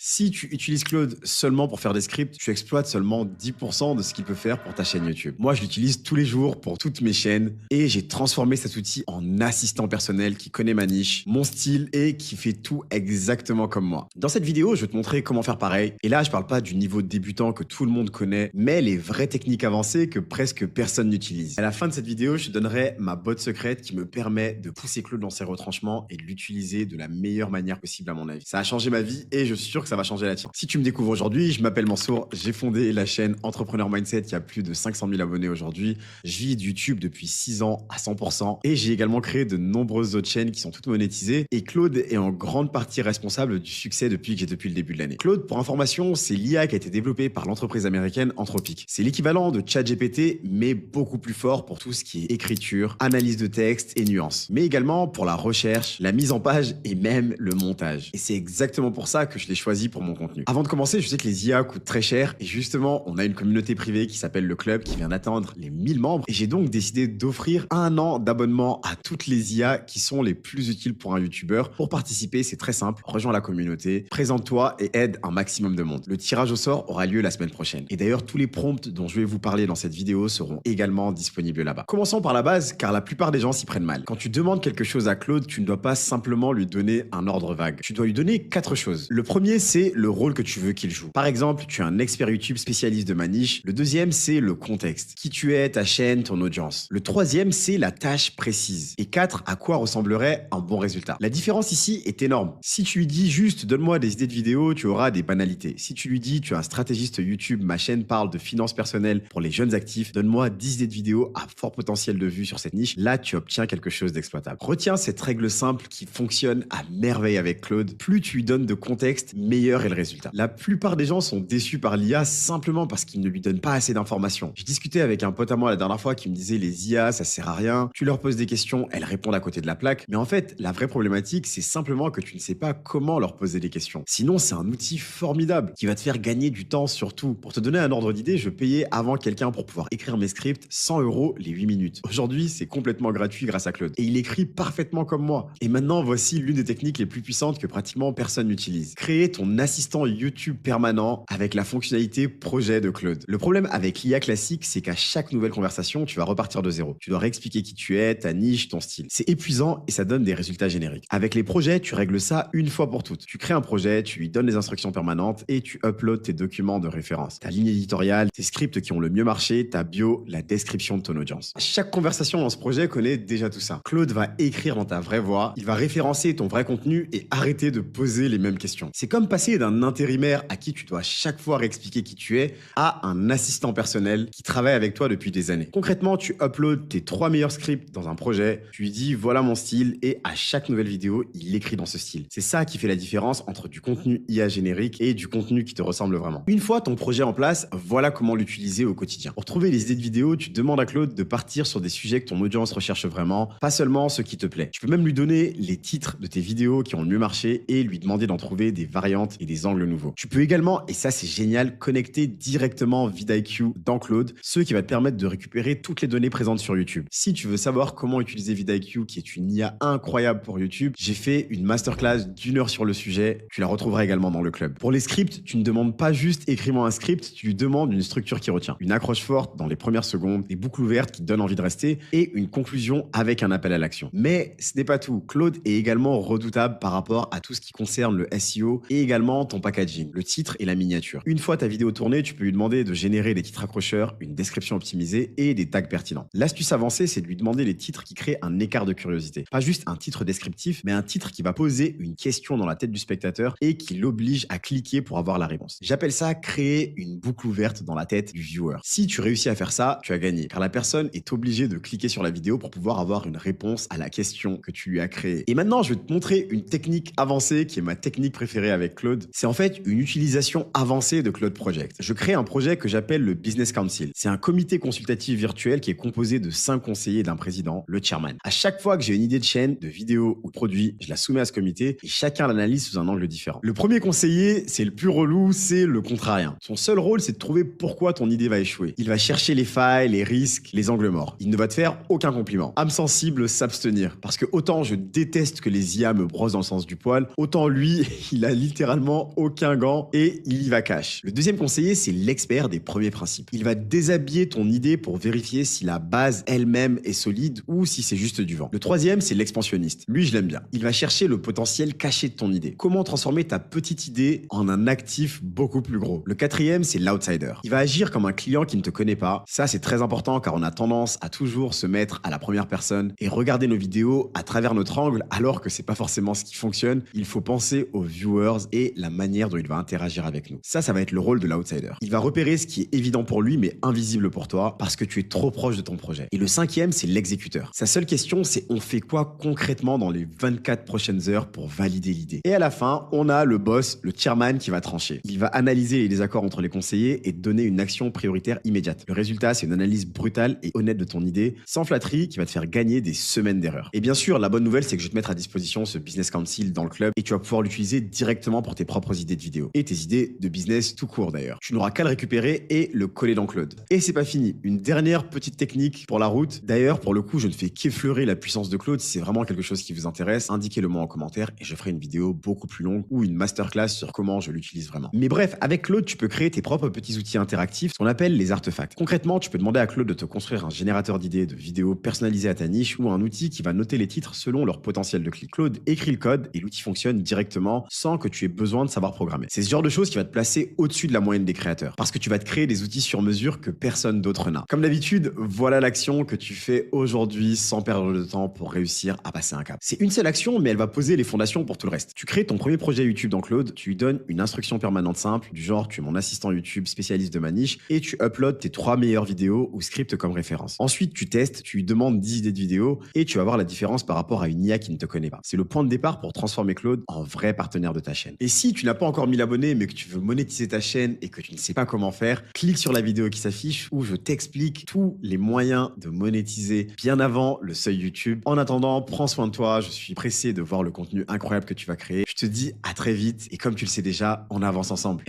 Si tu utilises Claude seulement pour faire des scripts, tu exploites seulement 10% de ce qu'il peut faire pour ta chaîne YouTube. Moi, je l'utilise tous les jours pour toutes mes chaînes et j'ai transformé cet outil en assistant personnel qui connaît ma niche, mon style et qui fait tout exactement comme moi. Dans cette vidéo, je vais te montrer comment faire pareil. Et là, je parle pas du niveau de débutant que tout le monde connaît, mais les vraies techniques avancées que presque personne n'utilise. À la fin de cette vidéo, je te donnerai ma botte secrète qui me permet de pousser Claude dans ses retranchements et de l'utiliser de la meilleure manière possible à mon avis. Ça a changé ma vie et je suis sûr que ça va changer la tienne. Si tu me découvres aujourd'hui, je m'appelle Mansour, j'ai fondé la chaîne Entrepreneur Mindset qui a plus de 500 000 abonnés aujourd'hui. Je vis de YouTube depuis 6 ans à 100% et j'ai également créé de nombreuses autres chaînes qui sont toutes monétisées et Claude est en grande partie responsable du succès depuis le début de l'année. Claude, pour information, c'est l'IA qui a été développée par l'entreprise américaine Anthropic. C'est l'équivalent de ChatGPT mais beaucoup plus fort pour tout ce qui est écriture, analyse de texte et nuances, mais également pour la recherche, la mise en page et même le montage. Et c'est exactement pour ça que je l'ai choisi pour mon contenu. Avant de commencer, je sais que les IA coûtent très cher et justement, on a une communauté privée qui s'appelle le Club qui vient d'atteindre les 1000 membres et j'ai donc décidé d'offrir 1 an d'abonnement à toutes les IA qui sont les plus utiles pour un YouTuber. Pour participer, c'est très simple, rejoins la communauté, présente-toi et aide un maximum de monde. Le tirage au sort aura lieu la semaine prochaine. Et d'ailleurs, tous les prompts dont je vais vous parler dans cette vidéo seront également disponibles là-bas. Commençons par la base car la plupart des gens s'y prennent mal. Quand tu demandes quelque chose à Claude, tu ne dois pas simplement lui donner un ordre vague. Tu dois lui donner 4 choses. Le premier, c'est le rôle que tu veux qu'il joue. Par exemple, tu es un expert YouTube spécialiste de ma niche. Le deuxième, c'est le contexte. Qui tu es, ta chaîne, ton audience. Le troisième, c'est la tâche précise. Et 4, à quoi ressemblerait un bon résultat. La différence ici est énorme. Si tu lui dis juste donne-moi des idées de vidéos, tu auras des banalités. Si tu lui dis tu es un stratégiste YouTube, ma chaîne parle de finances personnelles pour les jeunes actifs, donne-moi 10 idées de vidéos à fort potentiel de vue sur cette niche, là tu obtiens quelque chose d'exploitable. Retiens cette règle simple qui fonctionne à merveille avec Claude. Plus tu lui donnes de contexte, meilleur est le résultat. La plupart des gens sont déçus par l'IA simplement parce qu'ils ne lui donnent pas assez d'informations. J'ai discuté avec un pote à moi la dernière fois qui me disait les IA ça sert à rien, tu leur poses des questions, elles répondent à côté de la plaque, mais en fait la vraie problématique c'est simplement que tu ne sais pas comment leur poser des questions. Sinon c'est un outil formidable qui va te faire gagner du temps surtout. Pour te donner un ordre d'idée, je payais avant quelqu'un pour pouvoir écrire mes scripts 100 € les 8 minutes. Aujourd'hui c'est complètement gratuit grâce à Claude et il écrit parfaitement comme moi. Et maintenant voici l'une des techniques les plus puissantes que pratiquement personne n'utilise. Créer ton assistant YouTube permanent avec la fonctionnalité projet de Claude. Le problème avec l'IA classique, c'est qu'à chaque nouvelle conversation, tu vas repartir de zéro. Tu dois réexpliquer qui tu es, ta niche, ton style. C'est épuisant et ça donne des résultats génériques. Avec les projets, tu règles ça une fois pour toutes. Tu crées un projet, tu lui donnes les instructions permanentes et tu uploads tes documents de référence. Ta ligne éditoriale, tes scripts qui ont le mieux marché, ta bio, la description de ton audience. Chaque conversation dans ce projet connaît déjà tout ça. Claude va écrire dans ta vraie voix, il va référencer ton vrai contenu et arrêter de poser les mêmes questions. C'est comme passer d'un intérimaire à qui tu dois chaque fois réexpliquer qui tu es à un assistant personnel qui travaille avec toi depuis des années. Concrètement, tu uploads tes 3 meilleurs scripts dans un projet, tu lui dis voilà mon style et à chaque nouvelle vidéo, il écrit dans ce style. C'est ça qui fait la différence entre du contenu IA générique et du contenu qui te ressemble vraiment. Une fois ton projet en place, voilà comment l'utiliser au quotidien. Pour trouver les idées de vidéos, tu demandes à Claude de partir sur des sujets que ton audience recherche vraiment, pas seulement ce qui te plaît. Tu peux même lui donner les titres de tes vidéos qui ont le mieux marché et lui demander d'en trouver des variantes et des angles nouveaux. Tu peux également, et ça c'est génial, connecter directement vidIQ dans Claude, ce qui va te permettre de récupérer toutes les données présentes sur YouTube. Si tu veux savoir comment utiliser vidIQ, qui est une IA incroyable pour YouTube, j'ai fait une masterclass d'1 heure sur le sujet, tu la retrouveras également dans le club. Pour les scripts, tu ne demandes pas juste écris-moi un script, tu lui demandes une structure qui retient, une accroche forte dans les premières secondes, des boucles ouvertes qui te donnent envie de rester et une conclusion avec un appel à l'action. Mais ce n'est pas tout. Claude est également redoutable par rapport à tout ce qui concerne le SEO et également ton packaging, le titre et la miniature. Une fois ta vidéo tournée, tu peux lui demander de générer des titres accrocheurs, une description optimisée et des tags pertinents. L'astuce avancée, c'est de lui demander les titres qui créent un écart de curiosité. Pas juste un titre descriptif, mais un titre qui va poser une question dans la tête du spectateur et qui l'oblige à cliquer pour avoir la réponse. J'appelle ça créer une boucle ouverte dans la tête du viewer. Si tu réussis à faire ça, tu as gagné, car la personne est obligée de cliquer sur la vidéo pour pouvoir avoir une réponse à la question que tu lui as créée. Et maintenant, je vais te montrer une technique avancée qui est ma technique préférée avec Claude. C'est en fait une utilisation avancée de Claude Project. Je crée un projet que j'appelle le Business Council. C'est un comité consultatif virtuel qui est composé de 5 conseillers et d'un président, le chairman. À chaque fois que j'ai une idée de chaîne, de vidéo ou de produit, je la soumets à ce comité et chacun l'analyse sous un angle différent. Le premier conseiller, c'est le plus relou, c'est le contrarien. Son seul rôle, c'est de trouver pourquoi ton idée va échouer. Il va chercher les failles, les risques, les angles morts. Il ne va te faire aucun compliment. Âme sensible, s'abstenir. Parce que autant je déteste que les IA me brossent dans le sens du poil, autant lui, il a littéralement littéralement aucun gant et il y va cash. Le deuxième conseiller, c'est l'expert des premiers principes. Il va déshabiller ton idée pour vérifier si la base elle-même est solide ou si c'est juste du vent. Le troisième, c'est l'expansionniste. Lui, je l'aime bien. Il va chercher le potentiel caché de ton idée. Comment transformer ta petite idée en un actif beaucoup plus gros. Le quatrième, c'est l'outsider. Il va agir comme un client qui ne te connaît pas. Ça, c'est très important car on a tendance à toujours se mettre à la première personne et regarder nos vidéos à travers notre angle alors que c'est pas forcément ce qui fonctionne. Il faut penser aux viewers et la manière dont il va interagir avec nous. Ça va être le rôle de l'outsider. Il va repérer ce qui est évident pour lui mais invisible pour toi parce que tu es trop proche de ton projet. Et le cinquième, c'est l'exécuteur. Sa seule question, c'est on fait quoi concrètement dans les 24 prochaines heures pour valider l'idée. Et à la fin, on a le boss, le chairman qui va trancher. Il va analyser les désaccords entre les conseillers et donner une action prioritaire immédiate. Le résultat, c'est une analyse brutale et honnête de ton idée, sans flatterie, qui va te faire gagner des semaines d'erreurs. Et bien sûr, la bonne nouvelle, c'est que je vais te mettre à disposition ce Business Council dans le club et tu vas pouvoir l'utiliser directement pour tes propres idées de vidéo et tes idées de business tout court d'ailleurs. Tu n'auras qu'à le récupérer et le coller dans Claude. Et c'est pas fini. Une dernière petite technique pour la route. D'ailleurs, pour le coup, je ne fais qu'effleurer la puissance de Claude. Si c'est vraiment quelque chose qui vous intéresse, indiquez-le moi en commentaire et je ferai une vidéo beaucoup plus longue ou une masterclass sur comment je l'utilise vraiment. Mais bref, avec Claude, tu peux créer tes propres petits outils interactifs, ce qu'on appelle les artefacts. Concrètement, tu peux demander à Claude de te construire un générateur d'idées de vidéos personnalisé à ta niche ou un outil qui va noter les titres selon leur potentiel de clic. Claude écrit le code et l'outil fonctionne directement sans que tu aies besoin de savoir programmer. C'est ce genre de choses qui va te placer au-dessus de la moyenne des créateurs parce que tu vas te créer des outils sur mesure que personne d'autre n'a. Comme d'habitude, voilà l'action que tu fais aujourd'hui sans perdre de temps pour réussir à passer un cap. C'est une seule action, mais elle va poser les fondations pour tout le reste. Tu crées ton premier projet YouTube dans Claude, tu lui donnes une instruction permanente simple du genre tu es mon assistant YouTube spécialiste de ma niche et tu uploads tes 3 meilleures vidéos ou scripts comme référence. Ensuite, tu testes, tu lui demandes 10 idées de vidéos et tu vas voir la différence par rapport à une IA qui ne te connaît pas. C'est le point de départ pour transformer Claude en vrai partenaire de ta chaîne. Et si tu n'as pas encore 1000 abonnés mais que tu veux monétiser ta chaîne et que tu ne sais pas comment faire, clique sur la vidéo qui s'affiche où je t'explique tous les moyens de monétiser bien avant le seuil YouTube. En attendant, prends soin de toi, je suis pressé de voir le contenu incroyable que tu vas créer. Je te dis à très vite et comme tu le sais déjà, on avance ensemble.